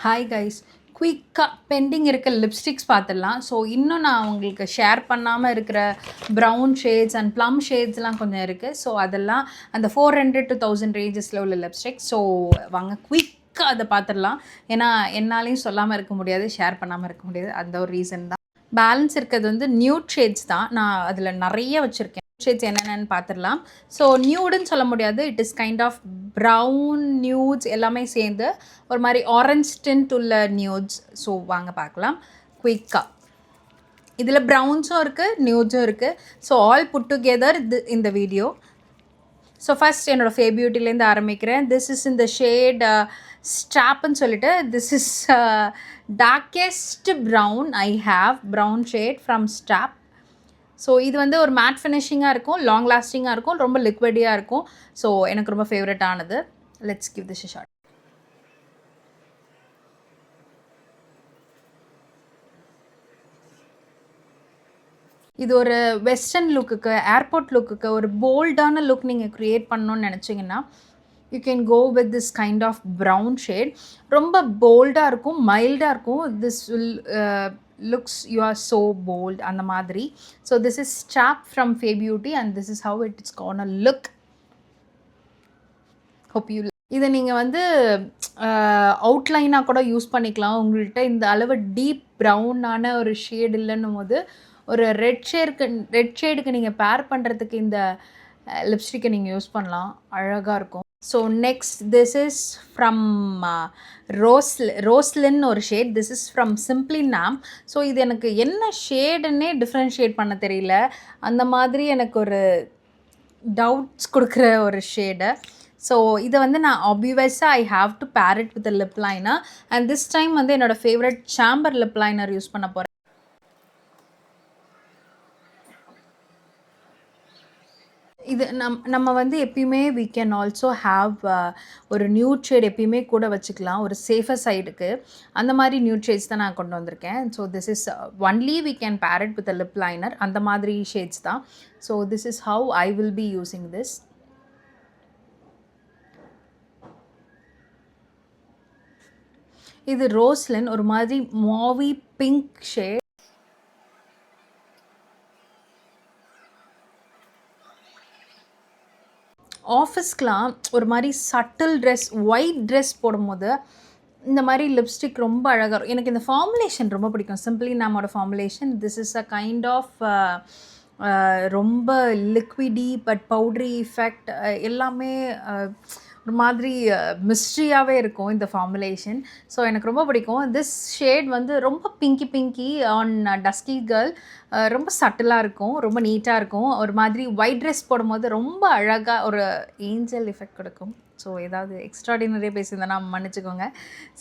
Hi guys, குயிக்காக bending இருக்க lipsticks பார்த்துடலாம். ஸோ இன்னும் நான் உங்களுக்கு ஷேர் பண்ணாமல் இருக்கிற ப்ரௌன் ஷேட்ஸ் அண்ட் ப்ளம் ஷேட்ஸ்லாம் கொஞ்சம் இருக்குது. ஸோ அதெல்லாம் அந்த 400 to 1000 ரேஞ்சஸில் உள்ள லிப்ஸ்டிக். ஸோ வாங்க குயிக்காக அதை பார்த்துடலாம். ஏன்னா என்னாலையும் சொல்லாமல் இருக்க முடியாது, ஷேர் பண்ணாமல் இருக்க முடியாது. அந்த ஒரு ரீசன் தான். பேலன்ஸ் இருக்கிறது வந்து நியூட் ஷேட்ஸ் தான். நான் அதில் நிறைய வச்சுருக்கேன். ஷேட்ஸ் என்னென்னு பார்த்துடலாம். ஸோ நியூடுன்னு சொல்ல முடியாது, it is kind of brown nudes எல்லாமே சேர்ந்து ஒரு மாதிரி ஆரஞ்ச் டிண்ட் உள்ள நியூட்ஸ். ஸோ வாங்க பார்க்கலாம் குயிக்காக. இதில் ப்ரௌன்ஸும் இருக்குது, நியூட்ஸும் இருக்குது. ஸோ ஆல் புட் டுகெதர் இந்த வீடியோ. ஸோ ஃபஸ்ட் என்னோடய ஃபே பியூட்டிலேருந்து ஆரம்பிக்கிறேன். திஸ் இஸ் இந்த ஷேட் ஸ்ட்ராப்னு சொல்லிட்டு, this is darkest brown I have, brown shade from strap. So இது வந்து ஒரு மேட் ஃபினிஷிங்காக இருக்கும், லாங் லாஸ்டிங்காக இருக்கும், ரொம்ப லிக்விடியாக இருக்கும். ஸோ எனக்கு ரொம்ப ஃபேவரட் ஆனது. Let's give this shot. இது ஒரு வெஸ்டர்ன் லுக்குக்கு, ஏர்போர்ட் லுக்குக்கு, ஒரு போல்டான லுக் நீங்கள் க்ரியேட் பண்ணணுன்னு நினச்சிங்கன்னா you can go with this kind of brown shade. ரொம்ப போல்டாக இருக்கும், மைல்டாக இருக்கும். This will looks you are so bold அந்த மாதிரி. So this is strap from Fae beauty and this is how it is gonna look. Hope you. இதை நீங்கள் வந்து அவுட்லைனாக கூட யூஸ் பண்ணிக்கலாம். உங்கள்கிட்ட இந்த அளவு டீப் ப்ரௌனான ஒரு ஷேட் இல்லைன்னும் போது ஒரு ரெட் ஷேடுக்கு நீங்கள் பேர் பண்ணுறதுக்கு இந்த லிப்ஸ்டிக்கை நீங்கள் யூஸ் பண்ணலாம், அழகாக இருக்கும். So next this is from Roslin ஒரு shade. This is from simply Nam. So இது எனக்கு என்ன ஷேடுன்னே டிஃப்ரென்ஷியேட் பண்ண தெரியல, அந்த மாதிரி எனக்கு ஒரு டவுட்ஸ் கொடுக்குற ஒரு ஷேடு. ஸோ இதை வந்து நான் ஆப்வியஸாக ஐ ஹாவ் டு பேர் it with lip liner. And this time வந்து என்னோடய favourite sambar lip liner use பண்ண போகிறேன். இது நம்ம வந்து எப்பயுமே வி கேன் ஆல்சோ ஹாவ் ஒரு நியூட் ஷேட் எப்பயுமே கூட வச்சுக்கலாம், ஒரு சேஃபர் சைடுக்கு. அந்த மாதிரி நியூட் ஷேட்ஸ் தான் நான் கொண்டு வந்திருக்கேன். So this is only we can pair it with lip liner, அந்த மாதிரி ஷேட்ஸ் தான். So this is how I will be using this. இது ரோஸ்லின், ஒரு மாதிரி மாவி பிங்க் ஷேட். ஆஃபீஸ்க்கெலாம் ஒரு மாதிரி சட்டில் ட்ரெஸ், ஒயிட் ட்ரெஸ் போடும்போது இந்த மாதிரி லிப்ஸ்டிக் ரொம்ப அழகாக இருக்கும். எனக்கு இந்த ஃபார்முலேஷன் ரொம்ப பிடிக்கும், சிம்பிளி நாமோட formulation. This is a kind of ரொம்ப லிக்விடி பட் பவுட்ரி எஃபெக்ட், எல்லாமே ஒரு மாதிரி மிஸ்ட்ரியாகவே இருக்கும் இந்த ஃபார்முலேஷன். ஸோ எனக்கு ரொம்ப பிடிக்கும். திஸ் ஷேட் வந்து ரொம்ப பிங்கி ஆன் டஸ்கி கேர்ள், ரொம்ப சட்டிலாக இருக்கும், ரொம்ப நீட்டாக இருக்கும். ஒரு மாதிரி ஒயிட் ட்ரெஸ் போடும்போது ரொம்ப அழகாக ஒரு ஏஞ்சல் எஃபெக்ட் கொடுக்கும். ஸோ ஏதாவது எக்ஸ்ட்ராடினரியாக பேசியிருந்தேன்னா மன்னிச்சுக்கோங்க.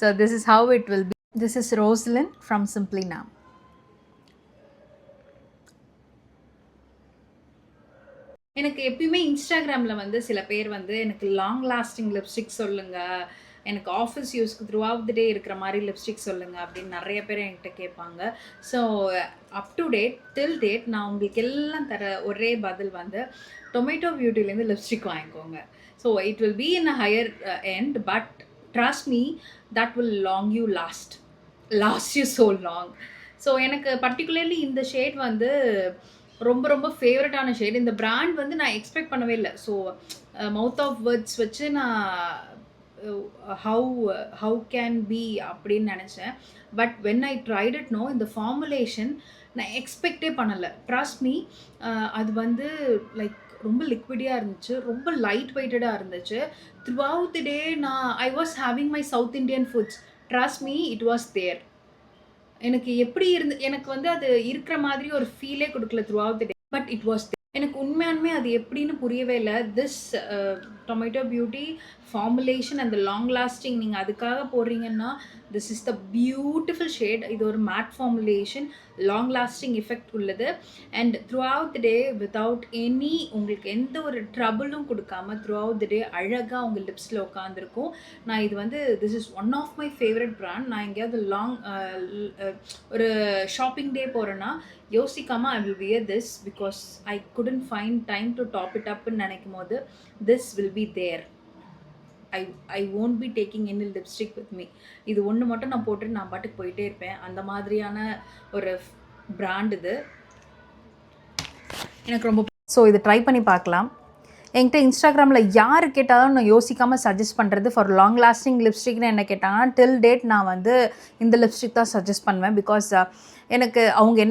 So this is how it will be. This is Roslin from simply நாம். எனக்கு எப்பயுமே இன்ஸ்டாகிராமில் வந்து சில பேர் வந்து எனக்கு லாங் லாஸ்டிங் லிப்ஸ்டிக் சொல்லுங்கள், எனக்கு ஆஃபீஸ் யூஸ்க்கு த்ரூ அவுட் த டே இருக்கிற மாதிரி லிப்ஸ்டிக் சொல்லுங்கள் அப்படின்னு நிறைய பேர் என்கிட்ட கேட்பாங்க. So up to date, till date நான் உங்களுக்கு எல்லாம் தர ஒரே பதில் வந்து டொமேட்டோ பியூட்டிலேருந்து லிப்ஸ்டிக் வாங்கிக்கோங்க. So it will be in a higher end, but trust me, that will last you so long. So எனக்கு பர்டிகுலர்லி இந்த ஷேட் வந்து ரொம்ப ரொம்ப ஃபேவரட்டான ஷேட். இந்த பிராண்ட் வந்து நான் எக்ஸ்பெக்ட் பண்ணவே இல்லை. ஸோ மவுத் ஆஃப் வேர்ட்ஸ் வச்சு நான் ஹவு கேன் பி அப்படின்னு நினச்சேன். But when I tried it, no, இந்த ஃபார்முலேஷன் நான் எக்ஸ்பெக்டே பண்ணலை. ட்ரஸ்ட் மீ, அது வந்து லைக் ரொம்ப லிக்விடியாக இருந்துச்சு, ரொம்ப லைட் வெயிட்டடாக இருந்துச்சு. Throughout the day I was having my South Indian foods. Trust me, it was there. எனக்கு எப்படி எனக்கு வந்து அது இருக்கிற மாதிரி ஒரு ஃபீலே கொடுக்கல throughout the day, but it was. எனக்கு உண்மையானுமே அது எப்படின்னு புரியவே இல்லை. திஸ் டொமேட்டோ பியூட்டி ஃபார்முலேஷன் அந்த லாங் லாஸ்டிங் நீங்கள் அதுக்காக போடுறீங்கன்னா this is the beautiful shade. இது ஒரு matte formulation, long lasting effect உள்ளது. And throughout the day without any, உங்களுக்கு எந்த ஒரு ட்ரபிளும் கொடுக்காம த்ரூ அவுட் தி டே அழகாக உங்கள் லிப்ஸில் உட்காந்துருக்கும். நான் இது வந்து this is one of my favourite brand. நான் எங்கேயாவது ஒரு ஷாப்பிங் டே போகிறேன்னா யோசிக்காமல் I will wear this, because I couldn't find time to top it up நினைக்கும் போது this will be there. I I won't be taking any lipstick with me. இது ஒன்று மட்டும் நான் போட்டுட்டு நான் பாட்டுக்கு போயிட்டே இருப்பேன். அந்த மாதிரியான ஒரு பிராண்ட் இது. எனக்கு ரொம்ப ஸோ இது ட்ரை பண்ணி பார்க்கலாம். என்கிட்ட இன்ஸ்டாகிராமில் யார் கேட்டாலும் நான் யோசிக்காமல் சஜஸ்ட் பண்ணுறது ஃபார் லாங் லாஸ்டிங் லிப்ஸ்டிக்னு என்ன கேட்டாங்கன்னா டில் டேட் நான் வந்து இந்த லிப்ஸ்டிக் தான் சஜஸ்ட் பண்ணுவேன். பிகாஸ் எனக்கு அவங்க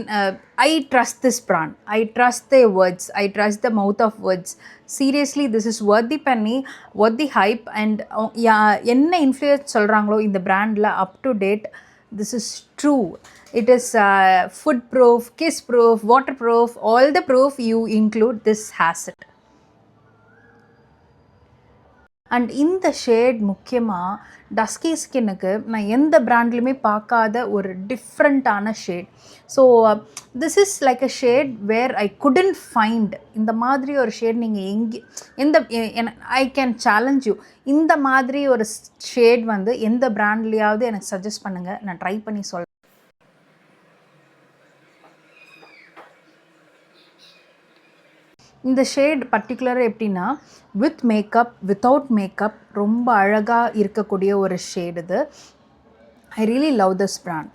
I trust this brand, I trust the words, I trust the mouth of words. Seriously this is worthy பண்ணி வொர்தி ஹைப். அண்ட் என்ன இன்ஃப்ளூயன்ஸ் சொல்கிறாங்களோ இந்த பிராண்டில் up to date this is true. It is food proof, kiss proof, waterproof, all the proof you include this has it. And இந்த shade முக்கியமாக dusky ஸ்கின்னுக்கு நான் எந்த பிராண்ட்லையுமே பார்க்காத ஒரு டிஃப்ரெண்ட்டான shade. So this is like a shade where I couldn't find. இந்த மாதிரி ஒரு ஷேட் நீங்கள் எந்த ஐ கேன் சேலஞ்ச் யூ, இந்த மாதிரி ஒரு ஷேட் வந்து எந்த பிராண்ட்லேயாவது எனக்கு சஜஸ்ட் பண்ணுங்கள், நான் ட்ரை பண்ணி சொல்கிறேன். இந்த ஷேட் பர்டிகுலராக எப்படின்னா வித் மேக்கப் வித்தவுட் மேக்கப் ரொம்ப அழகாக இருக்கக்கூடிய ஒரு ஷேட் இது. I really love this brand.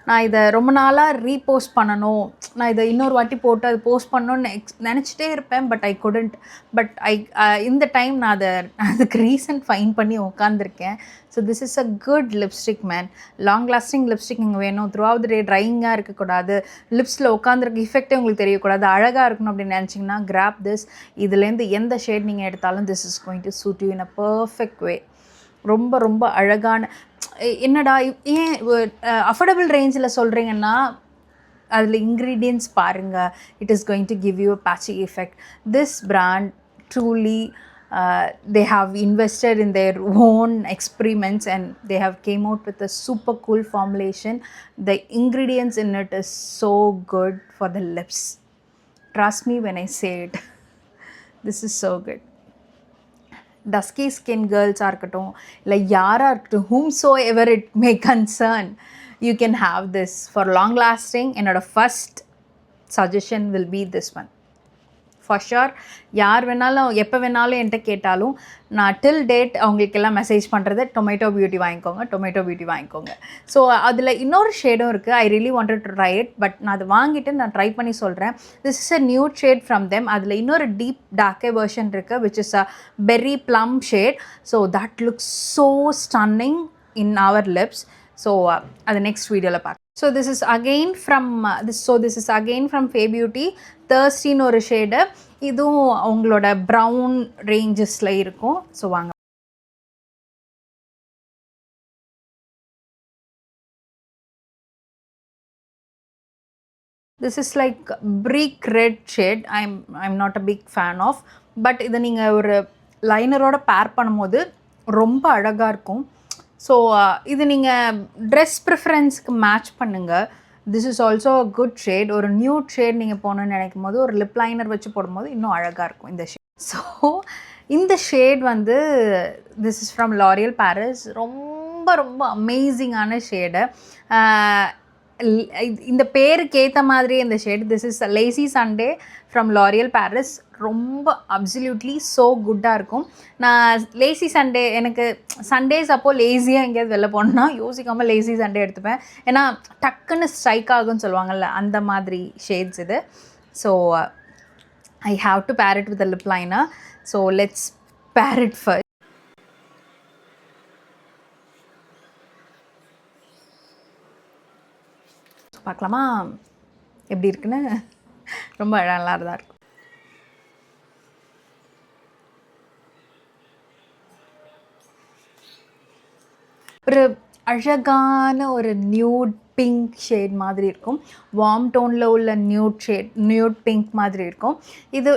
நான் இதை ரொம்ப நாளாக ரீபோஸ்ட் பண்ணணும், நான் இதை இன்னொரு வாட்டி போட்டு அது போஸ்ட் பண்ணணுன்னு நினச்சிட்டே இருப்பேன். But I couldn't. பட் இந்த டைம் நான் அதுக்கு ரீசன் ஃபைன் பண்ணி உட்காந்துருக்கேன். So this is a good lipstick man. Long lasting lipstick நீங்கள் வேணும், த்ரூ அவுட் த டே ட்ரையிங்காக இருக்கக்கூடாது, லிப்ஸில் உட்காந்துருக்க இஃபெக்டே உங்களுக்கு தெரியக்கூடாது, அழகாக இருக்கணும் அப்படின்னு நினச்சிங்கன்னா கிராப் திஸ். இதுலேருந்து எந்த ஷேட் நீங்கள் எடுத்தாலும் this is going to suit you in a perfect way. ரொம்ப ரொம்ப அழகான, என்னடா ஏன் அஃபோர்டபுள் ரேஞ்சில் சொல்கிறீங்கன்னா அதில் இன்க்ரீடியன்ட்ஸ் பாருங்கள், it is going to give you a patchy effect. This brand truly they have invested in their own experiments and they have came out with a super cool formulation. The ingredients in it is so good for the lips. Trust me when I say it. This is so good. Dusky skin girls are இருக்கட்டும் இல்லை யாராக இருக்கட்டும், whomsoever it may concern, you can have this for long lasting. என்னோட first suggestion will be this one. For sure, யார் வேணாலும் எப்போ வேணாலும் என்கிட்ட கேட்டாலும் நான் டில் டேட் அவங்களுக்கெல்லாம் மெசேஜ் பண்ணுறது டொமேட்டோ பியூட்டி வாங்கிக்கோங்க, டொமேட்டோ பியூட்டி வாங்கிக்கோங்க. ஸோ அதில் இன்னொரு ஷேடும் இருக்குது. I really wanted to try it. But நான் அதை வாங்கிட்டு நான் ட்ரை பண்ணி சொல்கிறேன். This is a new shade from them. அதில் இன்னொரு டீப் டார்க்கே வெர்ஷன் இருக்குது which is a berry plum shade. So that looks so stunning in our lips. So அது நெக்ஸ்ட் வீடியோவில் பார்க்க. So this is again from Fae Beauty. தர்ஸ்டின்னு ஒரு shade. இதுவும் அவங்களோட ப்ரௌன் ரேஞ்சஸில் இருக்கும். ஸோ வாங்க. This is like brick red shade. I'm not a big fan of. But இதை நீங்கள் ஒரு லைனரோட பேர் பண்ணும்போது ரொம்ப அழகாக இருக்கும். ஸோ இது நீங்கள் ட்ரெஸ் ப்ரிஃபரன்ஸ்க்கு மேட்ச் பண்ணுங்கள். This is also a good shade. ஒரு நியூட் ஷேட் நீங்கள் போகணுன்னு நினைக்கும் போது ஒரு லிப் லைனர் வச்சு போடும்போது இன்னும் அழகாக இருக்கும் இந்த ஷேட். ஸோ இந்த ஷேட் வந்து this is from L'Oréal Paris. ரொம்ப ரொம்ப அமேசிங்கான ஷேடு. இந்த பேருக்கு ஏற்ற மாதிரி இந்த shade. This is lazy Sunday from L'Oréal Paris. ரொம்ப அப்சல்யூட்லி ஸோ குட்டாக இருக்கும். நான் லேசி சண்டே, எனக்கு சண்டேஸ் அப்போது லேசியாக எங்கேயாவது வெளில போனோன்னா யோசிக்காமல் லேசி சண்டே எடுத்துப்பேன். ஏன்னா டக்குன்னு ஸ்ட்ரைக் ஆகுன்னு சொல்லுவாங்கள்ல, அந்த மாதிரி ஷேட்ஸ் இது. ஸோ ஐ ஹாவ் டு பேர் it with lip liner. So let's பேர் இட் ஃபர்ஸ்ட். பார்க்கலாமா எப்படி இருக்குன்னு? ரொம்ப நல்லா தான் இருக்கும். ஒரு அழகான ஒரு நியூட் பிங்க் ஷேட் மாதிரி இருக்கும். வார்ம் டோனில் உள்ள நியூட் பிங்க் மாதிரி இருக்கும்.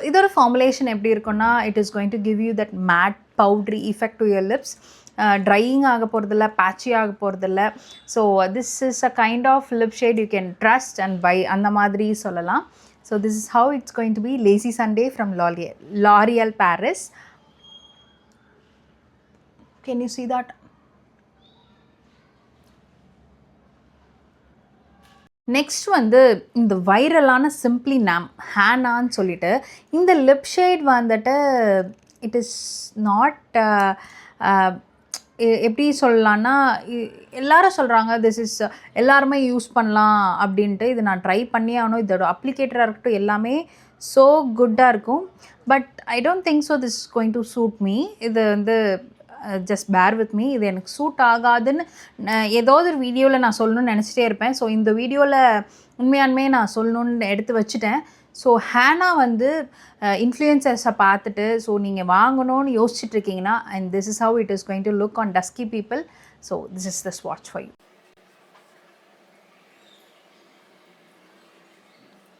இதோட ஃபார்முலேஷன் எப்படி இருக்குன்னா, it is going to give you that matte powdery effect to your lips. Drying ஆக போகிறதில்ல, பேட்சி ஆக போகிறதில்ல. So this is a kind of lip shade you can trust and buy, அந்த மாதிரி சொல்லலாம். So this is how it's going to be lazy Sunday from L'Oreal Paris. Can you see that? Next வந்து இந்த வைரலான simply நாம் ஹேனான்னு சொல்லிட்டு இந்த லிப் ஷேட் வந்துட்டு இட் இஸ் நாட் எப்படி சொல்லலான்னா எல்லாரும் சொல்கிறாங்க திஸ் இஸ் எல்லாருமே யூஸ் பண்ணலாம் அப்படின்ட்டு. இது நான் ட்ரை பண்ணி ஆகணும். இதோட அப்ளிகேட்டராக இருக்கட்டும் எல்லாமே ஸோ குட்டாக இருக்கும். But I don't think so this is going to suit me. இது வந்து ஜஸ்ட் பேர் வித் மீ. இது எனக்கு சூட் ஆகாதுன்னு ஏதாவது ஒரு வீடியோவில் நான் சொல்லணும்னு நினச்சிட்டே இருப்பேன். ஸோ இந்த வீடியோவில் உண்மையானுமே நான் சொல்லணுன்னு எடுத்து வச்சுட்டேன். ஸோ ஹேனா வந்து இன்ஃப்ளூயன்சர்ஸை பார்த்துட்டு ஸோ நீங்கள் வாங்கணும்னு யோசிச்சுட்டு இருக்கீங்கன்னா, and this is how it is going to look on dusky people. So this is the ஸ்வாட்ச் for you.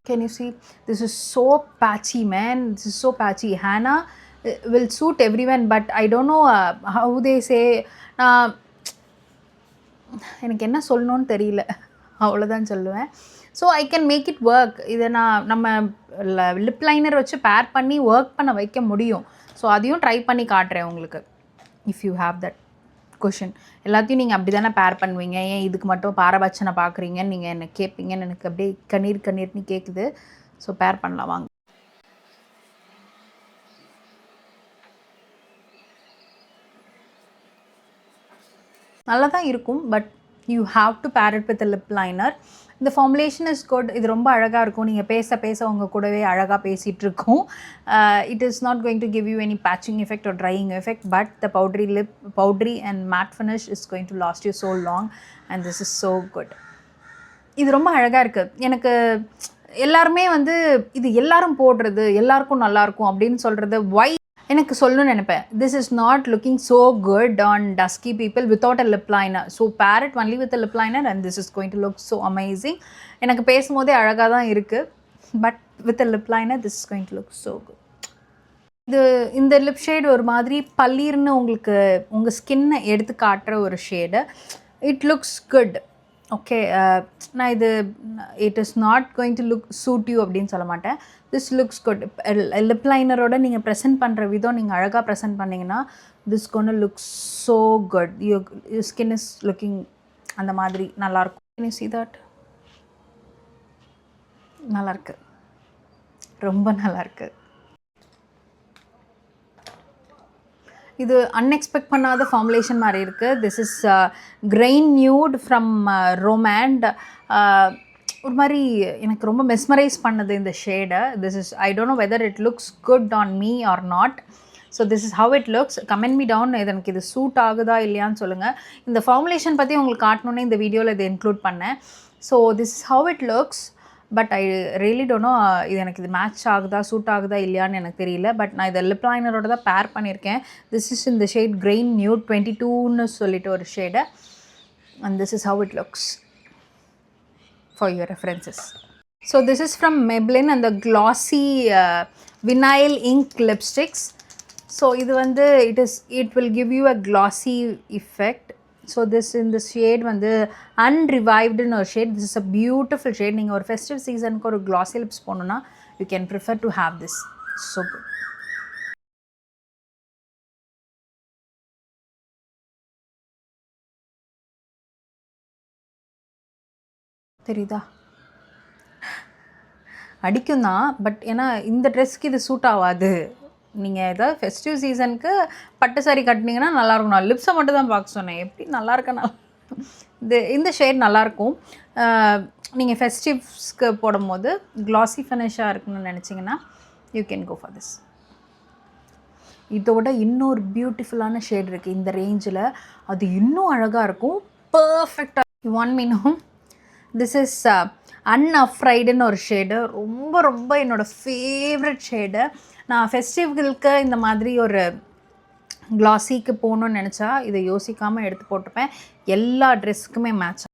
Can you see? This is so patchy, man. This is so patchy. Hana will suit everyone, but I don't know how they say. எனக்கு என்ன சொல்லணும்னு தெரியல, அவ்வளோதான் சொல்லுவேன். So I can make it work. இதை நம்ம lip liner வச்சு பேர் பண்ணி ஒர்க் பண்ண வைக்க முடியும். ஸோ அதையும் ட்ரை பண்ணி காட்டுறேன் உங்களுக்கு. If you have that question, எல்லாத்தையும் நீங்கள் அப்படி தானே பேர் பண்ணுவீங்க, ஏன் இதுக்கு மட்டும் பாரபட்சனை பார்க்குறீங்கன்னு நீங்கள் என்ன கேட்பீங்கன்னு எனக்கு அப்படியே கண்ணீர்னு கேட்குது. ஸோ பேர் பண்ணலாம் வாங்க. நல்லா தான் இருக்கும், பட் யூ ஹாவ் டு பேர் இட் வித் லிப் லைனர். இந்த ஃபார்முலேஷன் இஸ் குட். இது ரொம்ப அழகாக இருக்கும். நீங்கள் பேச உங்கள் கூடவே அழகாக பேசிகிட்டு இருக்கும். It is not going to give you any patching effect R drying effect, but the பவுட்ரி and matte finish is going to last you so long and this is so good. இது ரொம்ப அழகாக இருக்குது. எனக்கு எல்லாருமே வந்து இது எல்லாரும் போடுறது எல்லாருக்கும் நல்லாயிருக்கும் அப்படின்னு சொல்கிறது வை எனக்கு சொல்லணும்னு நினைப்பேன். This is not looking so good on dusky people without a lip liner. So pair it only with a lip liner and this is going to look so amazing. எனக்கு பேசும்போதே அழகாக தான் இருக்குது, but with a lip liner this is going to look so good. இந்த lip shade ஒரு மாதிரி பல்லீர்னு உங்களுக்கு உங்கள் ஸ்கின்னை எடுத்து காட்டுற ஒரு shade. It looks good. Okay, நான் இது it is not going to look suit you அப்படின்னு சொல்ல மாட்டேன். This looks good. லிப் லைனரோட நீங்கள் ப்ரெசென்ட் பண்ணுற விதம் நீங்கள் அழகாக ப்ரெசென்ட் பண்ணிங்கன்னா this gonna look so good. You skin is looking அந்த மாதிரி நல்லாயிருக்கும். Can you see that? நல்லாயிருக்கு, ரொம்ப நல்லாயிருக்கு. இது அன்எக்ஸ்பெக்ட் பண்ணாத ஃபார்முலேஷன் மாதிரி இருக்குது. This is grain nude from Romand. ஒரு மாதிரி எனக்கு ரொம்ப மெஸ்மரைஸ் பண்ணுது இந்த ஷேடை. This is I don't know whether it looks good on me or not. So this is how it looks. Comment me down, எனக்கு இது சூட் ஆகுதா இல்லையான்னு சொல்லுங்கள். இந்த ஃபார்முலேஷன் பற்றி உங்களுக்கு காட்டணுன்னே இந்த வீடியோவில் இதை இன்க்ளூட் பண்ணேன். So this is how it looks. But I really don't know இது எனக்கு இது மேட்ச் ஆகுதா சூட் ஆகுதா இல்லையான்னு எனக்கு தெரியல. பட் நான் இதை லிப் லைனரோட தான் பேர் பண்ணியிருக்கேன். திஸ் இஸ் இந்த ஷேட் கிரெயின் நியூட் 22ன்னு சொல்லிட்டு ஒரு shade. And this is how it looks for your references. So this is from Maybelline and the glossy vinyl ink lipsticks. So இது வந்து it will give you a glossy effect. So this in the shade வந்து unrevived ன்னு ஒரு shade. This is a beautiful shade. நீங்கள் ஒரு festive seasonக்கு ஒரு glossy lips போகணுன்னா you can prefer to have this. So good. தெரியுதா? அடிக்கும் தான், பட் ஏன்னா இந்த ட்ரெஸ்க்கு இது சூட் ஆகாது. நீங்கள் ஏதாவது ஃபெஸ்டிவ் சீசனுக்கு பட்டு சாரி கட்டினீங்கன்னா நல்லாயிருக்கும். நான் லிப்ஸை மட்டும் தான் பார்க்க சொன்னேன். எப்படி நல்லா இருக்கேன்னா இந்த ஷேட் நல்லாயிருக்கும். நீங்கள் ஃபெஸ்டிவ்ஸ்க்கு போடும்போது க்ளாஸி ஃபினிஷாக இருக்குன்னு நினச்சிங்கன்னா you can go for this. இதோட இன்னொரு பியூட்டிஃபுல்லான ஷேட் இருக்குது இந்த ரேஞ்சில். அது இன்னும் அழகாக இருக்கும், பர்ஃபெக்டாக. You want me no? This is அன்அஃப்ரைடுன்னு ஒரு ஷேடு. ரொம்ப ரொம்ப என்னோடய ஃபேவரட் ஷேடு. நான் ஃபெஸ்டிவல்க்கு இந்த மாதிரி ஒரு க்ளாஸிக்கு போகணுன்னு நினச்சா இதை யோசிக்காமல் எடுத்து போட்டுப்பேன். எல்லா ட்ரெஸ்ஸுக்குமே மேட்ச்.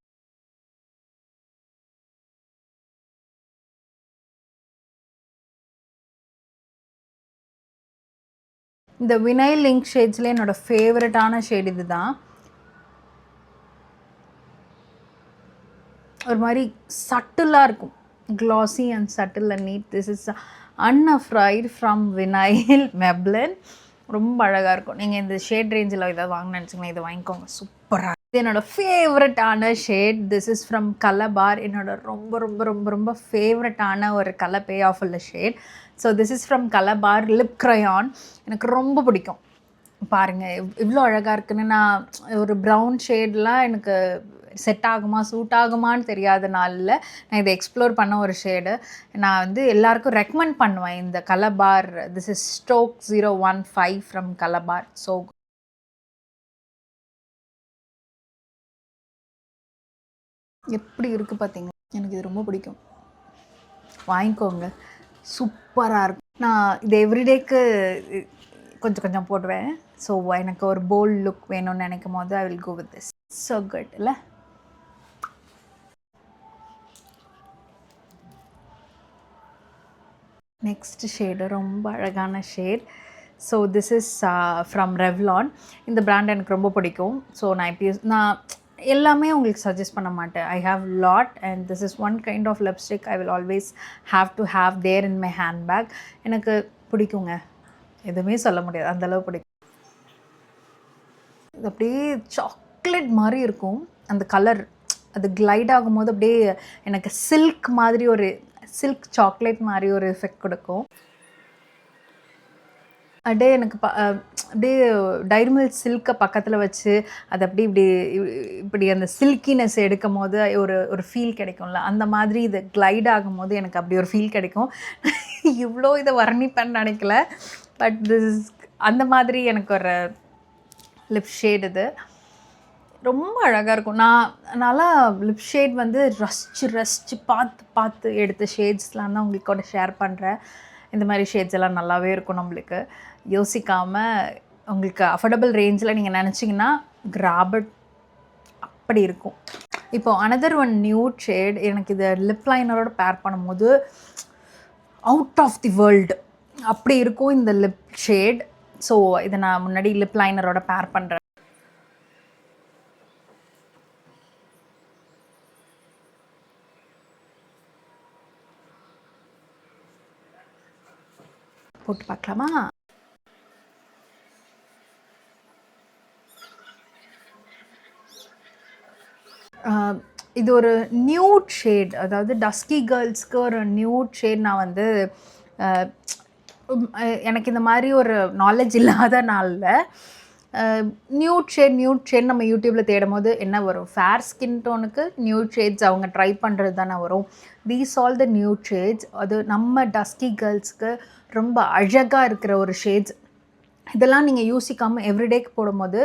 இந்த வினைல் லிங்க் ஷேட்ஸில் என்னோடய ஃபேவரட்டான ஷேட் இது தான். ஒரு மாதிரி சட்டிலாக இருக்கும், classy and subtle and neat. This is unafraid from vinyl Maybelline. ரொம்ப அழகாக இருக்கும். நீங்கள் இந்த ஷேட் ரேஞ்சில் ஏதாவது வாங்கணும்னு நினச்சிங்கன்னா இதை வாங்கிக்கோங்க, சூப்பராக. இது என்னோடய ஃபேவரட்டான shade. This is from Colorbar. என்னோட ரொம்ப ரொம்ப ரொம்ப ரொம்ப ஃபேவரட்டான ஒரு கலர் பே ஆஃப் உள்ள shade. So this is from Colorbar lip crayon. எனக்கு ரொம்ப பிடிக்கும். பாருங்கள் இவ்வளோ அழகாக இருக்குன்னு. நான் ஒரு ப்ரௌன் ஷேட்லாம் எனக்கு செட் ஆகுமா சூட் ஆகுமான்னு தெரியாத நாளில் நான் இதை எக்ஸ்ப்ளோர் பண்ண ஒரு ஷேடு. நான் வந்து எல்லாருக்கும் ரெக்கமெண்ட் பண்ணுவேன் இந்த Colorbar. This is stroke 015 from Colorbar. So எப்படி இருக்குது பார்த்தீங்க, எனக்கு இது ரொம்ப பிடிக்கும். வாங்கிக்கோங்க, சூப்பராக இருக்கும். நான் இது எவ்ரிடேக்கு கொஞ்சம் கொஞ்சம் போடுவேன். ஸோ எனக்கு ஒரு போல்ட் லுக் வேணும்னு நினைக்கும் போது I will go with this. So good இல்லை? நெக்ஸ்ட் ஷேடு ரொம்ப அழகான shade. So this is from Revlon. இந்த பிராண்ட் எனக்கு ரொம்ப பிடிக்கும். ஸோ நான் எல்லாமே உங்களுக்கு சஜஸ்ட் பண்ண மாட்டேன். I have lot and this is one kind of lipstick I will always have to have there in my handbag. எனக்கு பிடிக்குங்க, எதுவுமே சொல்ல முடியாது, அந்தளவு பிடிக்கும். இது அப்படியே சாக்லேட் மாதிரி இருக்கும் அந்த கலர். அது கிளைட் ஆகும்போது அப்படியே எனக்கு சில்க் மாதிரி ஒரு சில்க் சாக்லேட் மாதிரி ஒரு எஃபெக்ட் கொடுக்கும். அப்படியே எனக்கு அப்படியே டைரி மில்க் சில்கை பக்கத்தில் வச்சு அது அப்படி இப்படி அந்த சில்கினஸ் எடுக்கும் போது ஒரு ஃபீல் கிடைக்கும்ல, அந்த மாதிரி இது கிளைட் ஆகும்போது எனக்கு அப்படி ஒரு ஃபீல் கிடைக்கும். இவ்வளோ இதை வர்ணிப்பேன்னு நினைக்கல, பட் திஸ் அந்த மாதிரி எனக்கு ஒரு லிப் ஷேட் இது ரொம்ப அழகாக இருக்கும். நல்லா லிப் ஷேட் வந்து ரசித்து பார்த்து எடுத்த ஷேட்ஸ்லாம் தான் உங்களுக்கு ஷேர் பண்ணுறேன். இந்த மாதிரி ஷேட்ஸ் எல்லாம் நல்லாவே இருக்கும். நம்மளுக்கு யோசிக்காமல் உங்களுக்கு அஃபோர்டபுள் ரேஞ்சில் நீங்கள் நினச்சிங்கன்னா கிராபட் அப்படி இருக்கும். இப்போ அனதர் ஒன் நியூட் ஷேட். எனக்கு இதை லிப் லைனரோட பேர் பண்ணும்போது அவுட் ஆஃப் தி வேர்ல்டு அப்படி இருக்கும் இந்த லிப் ஷேட். ஸோ இதை நான் முன்னாடி லிப் லைனரோட பேர் பண்ணுறேன். போட்டு பார்க்கலாமா? இது ஒரு நியூட் ஷேட், அதாவது டஸ்கி கேர்ள்ஸ்க்கு ஒரு நியூட் ஷேட். நான் வந்து எனக்கு இந்த மாதிரி ஒரு நாலேஜ் இல்லாத நாளில் நியூட் ஷேட் நம்ம யூடியூப்பில் தேடும் போது என்ன வரும்? ஃபேர் ஸ்கின் டோனுக்கு நியூட் ஷேட்ஸ் அவங்க ட்ரை பண்ணுறது தானே வரும். These all the nude shades. அது நம்ம டஸ்கி கேர்ள்ஸ்க்கு ரொம்ப அழகாக இருக்கிற ஒரு ஷேட்ஸ். இதெல்லாம் நீங்கள் யோசிக்காமல் எவ்ரிடேக்கு போடும்போது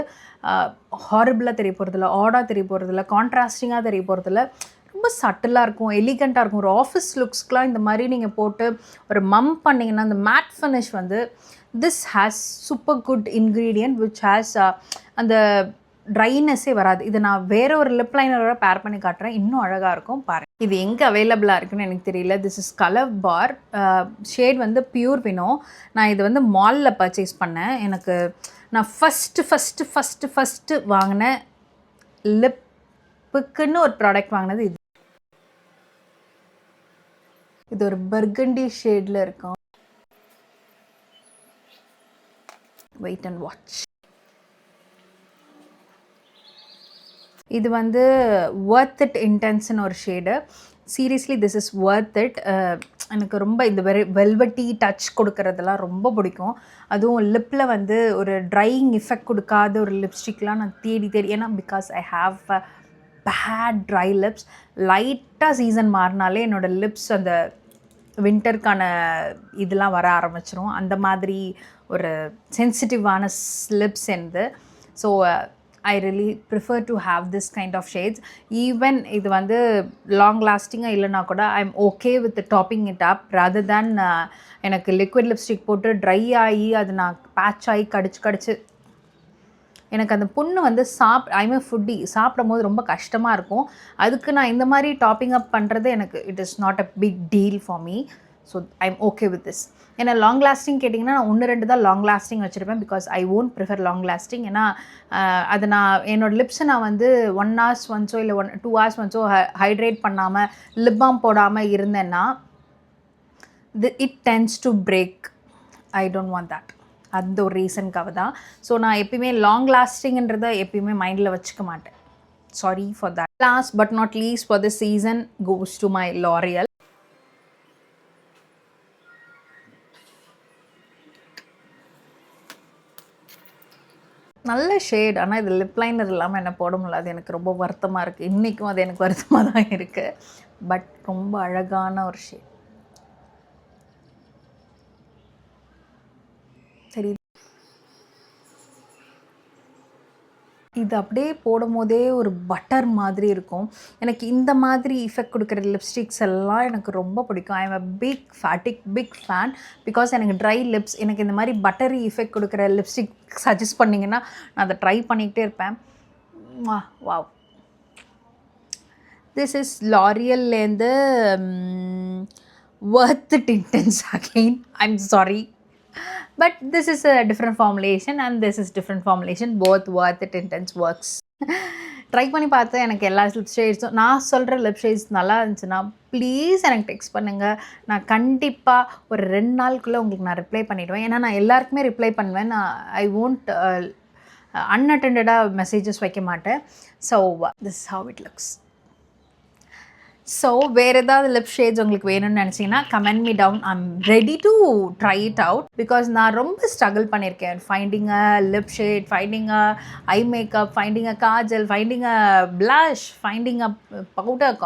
ஹாரிபிளாக தெரிய போகிறதில்ல, ஆடாக தெரிய போகிறதில்ல, கான்ட்ராஸ்டிங்காக தெரிய போகிறதில்ல, ரொம்ப சட்டிலாக இருக்கும், எலிகண்ட்டாக இருக்கும். ஒரு ஆஃபீஸ் லுக்ஸ்க்கெலாம் இந்த மாதிரி நீங்கள் போட்டு ஒரு பண்ணிங்கன்னா அந்த மேட் ஃபினிஷ் வந்து this has super good ingredient which has அந்த ட்ரைனஸ்ஸே வராது. இதை நான் வேறு ஒரு லிப் லைனரோட பேர் பண்ணி காட்டுறேன், இன்னும் அழகாக இருக்கும் பாருங்கள். இது எங்கே அவைலபிளாக இருக்குன்னு எனக்கு தெரியல. This is Colorbar. ஷேட் வந்து பியூர் வினோ. நான் இது வந்து மாலில் பர்ச்சேஸ் பண்ணேன். நான் ஃபஸ்ட்டு வாங்கின லிப்புக்குன்னு ஒரு ப்ராடக்ட் வாங்கினது இது. இது ஒரு பர்கண்டி ஷேடில் இருக்கும். Wait and watch. இது வந்து ஒர்த் இட் இன்டென்ஸ்னு ஒரு shade. Seriously this is worth it. எனக்கு ரொம்ப இந்த வெல்வெட்டி டச் கொடுக்கறதெல்லாம் ரொம்ப பிடிக்கும். அதுவும் லிப்பில் வந்து ஒரு ட்ரையிங் எஃபெக்ட் கொடுக்காத ஒரு லிப்ஸ்டிக்லாம் நான் தேடி ஏன்னா because I have bad dry lips. லைட்டாக சீசன் மாறினாலே என்னோடய லிப்ஸ் அந்த வின்டருக்கான இதெல்லாம் வர ஆரம்பிச்சிரும். அந்த மாதிரி ஒரு சென்சிட்டிவான லிப்ஸ் என்னது. So I really prefer to have this kind of shades. Even இது வந்து லாங் லாஸ்டிங்காக இல்லைனா கூட I'm okay with topping it up rather than எனக்கு லிக்விட் லிப்ஸ்டிக் போட்டு ட்ரை ஆகி அது நான் பேட்ச் ஆகி கடிச்சு எனக்கு அந்த புண்ணு வந்து ஐமே ஃபுட்டி சாப்பிடும் போது ரொம்ப கஷ்டமாக இருக்கும். அதுக்கு நான் இந்த மாதிரி டாப்பிங் அப் பண்ணுறது எனக்கு it is not a big deal for me. So I'm okay with this. ஏன்னா லாங் லாஸ்டிங் கேட்டிங்கன்னா நான் 1-2 தான் லாங் லாஸ்டிங் வச்சுருப்பேன். Because I won't prefer long lasting. ஏன்னா அது நான் என்னோடய லிப்ஸை நான் வந்து 1 hours ஒன்ஸோ இல்லை 2 hours ஒன்ஸோ ஹைட்ரேட் பண்ணாமல் லிப் பாம் போடாமல் இருந்தேன்னா it tends to break. I don't want that. அந்த ஒரு ரீசனுக்காக தான். ஸோ நான் எப்பயுமே லாங் லாஸ்டிங்ன்றதை எப்பயுமே மைண்டில் வச்சுக்க மாட்டேன். Sorry for that. Last but not least for the season goes to my L'Oreal. நல்ல ஷேட். ஆனால் இது லிப் லைனர் இல்லாமல் என்ன போட முடியல. அது எனக்கு ரொம்ப வருத்தமாக இருக்குது. இன்றைக்கும் அது எனக்கு வருத்தமாக தான் இருக்குது. பட் ரொம்ப அழகான ஒரு ஷேட். சரி, இது அப்படியே போடும்போதே ஒரு பட்டர் மாதிரி இருக்கும். எனக்கு இந்த மாதிரி எஃபெக்ட் கொடுக்குற லிப்ஸ்டிக்ஸ் எல்லாம் எனக்கு ரொம்ப பிடிக்கும். I am a big fan. Because எனக்கு ட்ரை லிப்ஸ், எனக்கு இந்த மாதிரி பட்டரி எஃபெக்ட் கொடுக்குற லிப்ஸ்டிக் சஜஸ்ட் பண்ணிங்கன்னா நான் அதை ட்ரை பண்ணிக்கிட்டே இருப்பேன். வாவ். திஸ் இஸ் லாரியல்லேருந்து worth it intense again. I'm sorry. But this is a different formulation and this is different formulation. Both worth it intense works. Try பண்ணி பார்த்து எனக்கு எல்லா லிப் ஷேட்ஸும், நான் சொல்கிற லிப் ஷேட்ஸ் நல்லா இருந்துச்சுன்னா ப்ளீஸ் எனக்கு டெக்ஸ்ட் பண்ணுங்கள். நான் கண்டிப்பாக ஒரு 2 நாளுக்குள்ளே உங்களுக்கு நான் ரிப்ளை பண்ணிவிடுவேன். ஏன்னா நான் எல்லாருக்குமே ரிப்ளை பண்ணுவேன். நான் ஐ won't அன்அட்டெண்டடாக மெசேஜஸ் வைக்க மாட்டேன். So this is how it looks. So வேறு ஏதாவது லிப் ஷேட்ஸ் உங்களுக்கு வேணும்னு நினச்சிங்கன்னா comment me down. I'm ready to try it out. Because நான் ரொம்ப ஸ்ட்ரகிள் பண்ணியிருக்கேன். Finding a lip shade, finding a eye makeup, finding a kajal, finding a blush, finding a powder,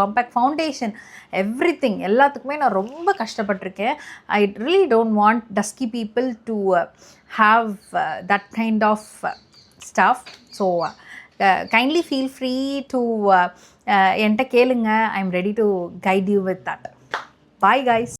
compact foundation, everything. எல்லாத்துக்குமே நான் ரொம்ப கஷ்டப்பட்டிருக்கேன். I really don't want dusky people to have that kind of stuff. So kindly feel free to என்கிட்ட கேளுங்க. I am ready to guide you with that. Bye guys.